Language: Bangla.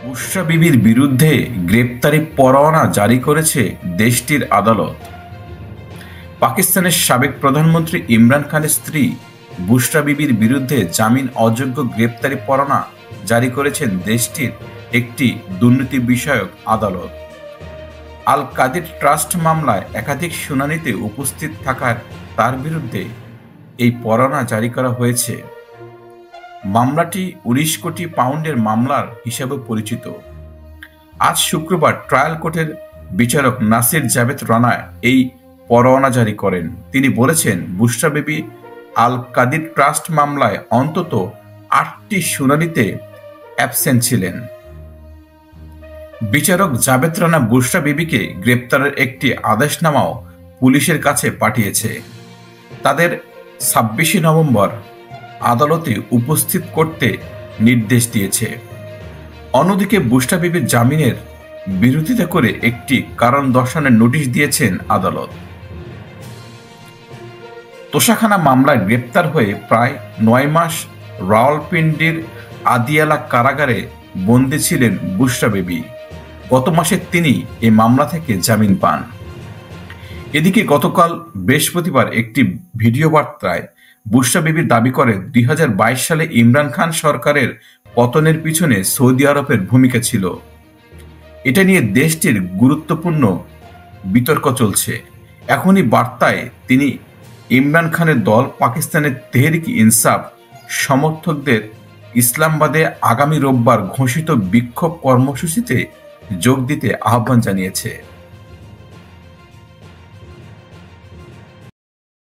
বুশরা বিবির বিরুদ্ধে গ্রেপ্তারি পরোয়ানা জারি করেছে দেশটির আদালত। পাকিস্তানের সাবেক প্রধানমন্ত্রী ইমরান খানের স্ত্রী বুশরা বিবির বিরুদ্ধে জামিন অযোগ্য গ্রেপ্তারি পরোয়ানা জারি করেছেন দেশটির একটি দুর্নীতি বিষয়ক আদালত। আল কাদির ট্রাস্ট মামলায় একাধিক শুনানিতে উপস্থিত থাকার তার বিরুদ্ধে এই পরোয়ানা জারি করা হয়েছে। মামলাটি ১৯ কোটি পাউন্ডের মামলার হিসাবে পরিচিত। আজ শুক্রবার ট্রায়াল কোর্টের বিচারক নাসির জাভেদ রানা এই পরোয়ানা জারি করেন। তিনি বলেছেন, বুশরা বিবি আল কাদির ট্রাস্ট মামলায় অন্তত ৮টি শুনানিতে অ্যাবসেন্ট ছিলেন। বিচারক জাভেদ রানা বুশরা বিবিকে গ্রেপ্তারের একটি আদেশনামাও পুলিশের কাছে পাঠিয়েছে। তাদের ২৬শে নভেম্বর আদালতে উপস্থিত করতে নির্দেশ দিয়েছে। অন্যদিকে বুশরা বিবির জামিনের বিরোধিতা করে একটি কারণ দর্শানোর নোটিশ দিয়েছেন আদালত। তোষাখানা মামলায় গ্রেপ্তার হয়ে প্রায় ৯ মাস রাওয়ালপিন্ডির আদিয়ালা কারাগারে বন্দী ছিলেন বুশরা বিবি। গত মাসে তিনি এই মামলা থেকে জামিন পান। এদিকে গতকাল বৃহস্পতিবার একটি ভিডিও বার্তায় বুশরা বিবি দাবি করেন, ২০২২ সালে ইমরান খান সরকারের পতনের পিছনে সৌদি আরবের ভূমিকা ছিল। এটা নিয়ে দেশটির গুরুত্বপূর্ণ বিতর্ক চলছে। এখনই বার্তায় তিনি ইমরান খানের দল পাকিস্তানের তেহরিক ইনসাফ সমর্থকদের ইসলামাবাদে আগামী রোববার ঘোষিত বিক্ষোভ কর্মসূচিতে যোগ দিতে আহ্বান জানিয়েছে।